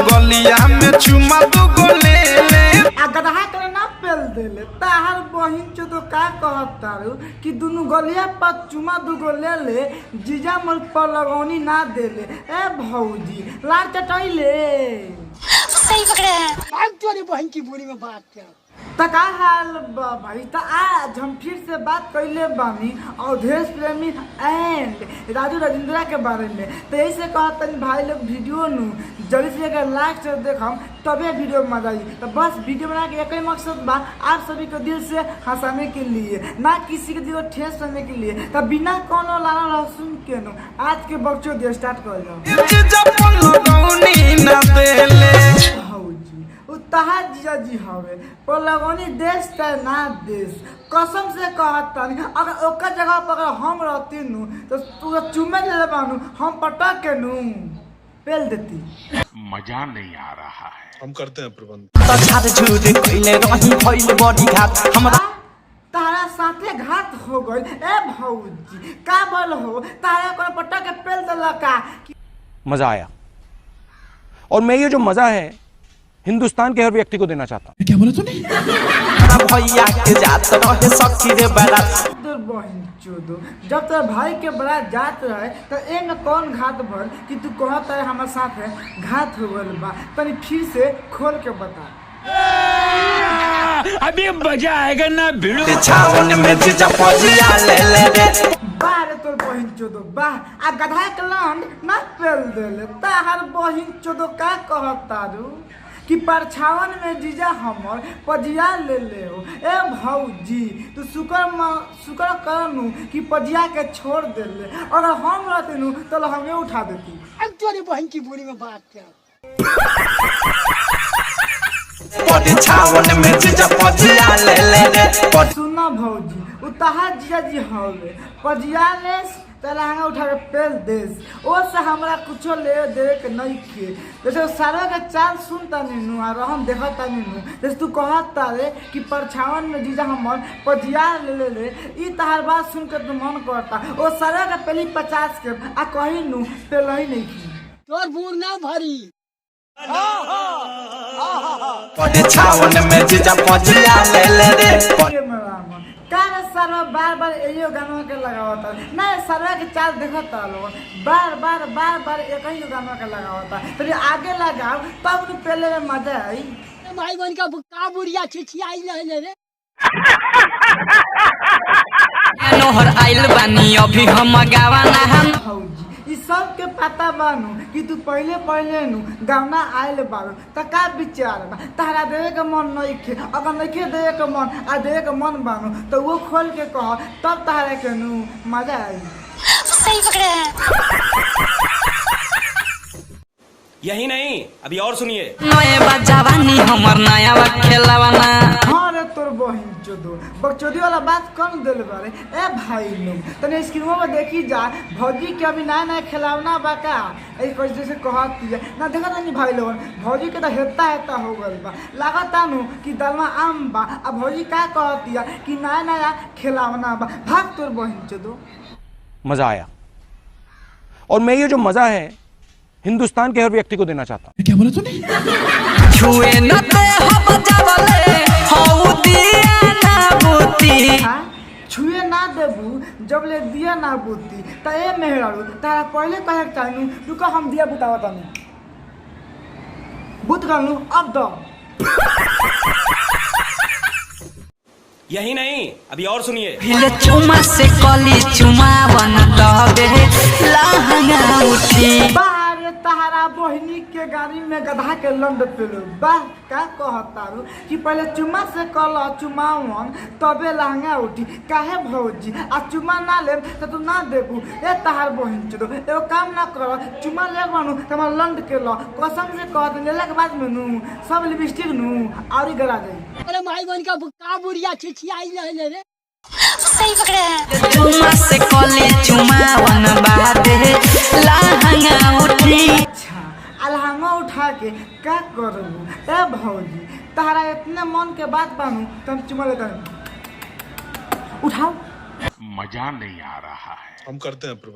गलिया में चुमा दू गोले ले गदहा करे ना पेल देले ताहर बहिन चोदो का कहतारू कि दुनु गलिया पर चुमा दुगो ले ले जीजा मोर पर लगौनी ना देले ए भौजी लार चटैले सही पकड़े हैं। आज तोरी बहन की बुरी में बात कर त का हाल बा भाई त आज हम फिर से बात कैले बानी अवधेश प्रेमी एंड राजू राजेंद्रा के बारे में। तो यही से कहतनी भाई लोग वीडियो नु जल्दी से अगर लास्ट तक देखम तबे वीडियो में मजा आई। तो बस वीडियो बना के एक ही मकसद बा आप सभी को दिल से हंसाने के लिए, ना किसी के दिल को ठेस करने के लिए। तो बिना कोनो लाना लहसुन के नु आज के बक्चो दे स्टार्ट कर जाओ। जीजा पर लगौनी ना देले तहा जीजा जी हवे पर लगौनी देश त ना देश कसम से कहतानी अगर ओकर जगह पर अगर हम रहती नु तो तू चुमे ले बानू हम पटक के नु पेल देती। मजा नहीं आ रहा है। हम करते हैं प्रबंध। तारा साथे घात हो गई ए भौजी का बोल हो तारा को पटक के पेल देला का मजा आया और मैं ये जो मजा है हिंदुस्तान के हर व्यक्ति को देना चाहता हूँ। क्या बोला तूने? भैया के जात रहे सखी रे बारात बहन चोदो जब तेरे भाई के बड़ा जात रहे तो एंग कौन घात भर कि तू कहता है हमारे साथ है घात हो गल बा तनी फिर से खोल के बता। अभी मजा आएगा ना भिड़ो छावन में जीजा पजिया ले ले रे बाहर तोर बहिन चोदो बाह आ गधा के लंड ना पेल देले ताहर बहिन चोदो का कहतारू कि परछावन में जीजा हमर पजिया ले ले हो ए भौजी तू शुक्र करनू कि पजिया के छोड़ देले अगर हम रहते नु तो हमें उठा देती। आज तोरी बहन की बुरी में बात कर छावन में जीजा पजिया ले ले रे सुना भौजी उताहा जीजा जी हवे पजिया ले तलहंगा उठा के पेल देश ओ से हमरा कुछो ले दे के नहीं के जैसे सारा के चाल सुनता नीनू और हम देखता नीनू जैसे तू कहता रे कि परछावन में जीजा हमर पजिया ले ले ई तहार बात सुन के तू मन करता ओ सारा के पहली 50 के आ कहीं नु पेल ही नहीं की तोर बूर ना भरी छावन में जीजा पजिया ले ले रे काहे सरवा बार बार एयो गाना के लगावता ना सरवा के चाल देखता लोग बार बार एक ही गाना के लगावता तो आगे लगाओ तब तो पहले में मजा आई। भाई बहन का का बुरिया छिछियाई ले रे नोहर आइल बानी अभी हम गावाना हम भौजी ई सब के पता बानू कि तू पहले नु गाना आइल बारू त का विचार बा तारा देवे के मन नहीं खे अगर नहीं खे देवे के मन आ देवे के मन बानू तो वो खोल के कह तब तारा के नु मजा आई। सही पकड़े हैं। यही नहीं अभी और सुनिए। नए बजावानी हमर नया खेलावाना हाँ रे तोर बहिन चोदो बकचोदी वाला बात कौन दिल बारे ए भाई लोग तने स्क्रीनों में देखी जा भौजी के अभी नया खिलावना बाका ए कैसे से कहती है ना देखा नहीं भाई लोग भौजी के तो हेता हो गल बा लागता नु कि दालमा आम बा आ भौजी का कहती है कि नया खिलावना बा भाग तोर बहिन चोदो। मजा आया और मैं ये जो मजा है हिंदुस्तान के हर व्यक्ति को देना चाहता हूँ। क्या बोला तूने? छुए न ते हम जावले हौ दिया ना बुती छुए ना देबू जब ले दिया ना बुती त ए मेहरारू तारा पहले कहे चाहनु रुको हम दिया बुतावा तनी बुत करनु अब दो। यही नहीं अभी और सुनिए। हिले चुमा से कली चुमा बन तबे लहंगा उठी बाहर तहारा बहिनी के गाड़ी में गधा के लंड पेलो बाह का कहतारू कि पहले चुमा से कल चुमावन तबे लहंगा उठी काहे भौजी आ चुमा ना ले तो तू ना देबू ए तहार बहिन चो एगो काम ना कर चुमा ले मानू तमा लंड के ल कसम से कहत लेला के बाद में नु सब लिपस्टिक नु आरी गला जाई। अरे भाई बहन का बुरिया छिछियाई ले रे सही पकड़े हैं। चुमा से कली चुमा बन बादे लहंगा उठी अलहंगा उठा के क्या करूँ ए भौजी तारा इतने मन के बात बानू तुम चुमा लेता उठाओ। मजा नहीं आ रहा है। हम करते हैं प्रबंध।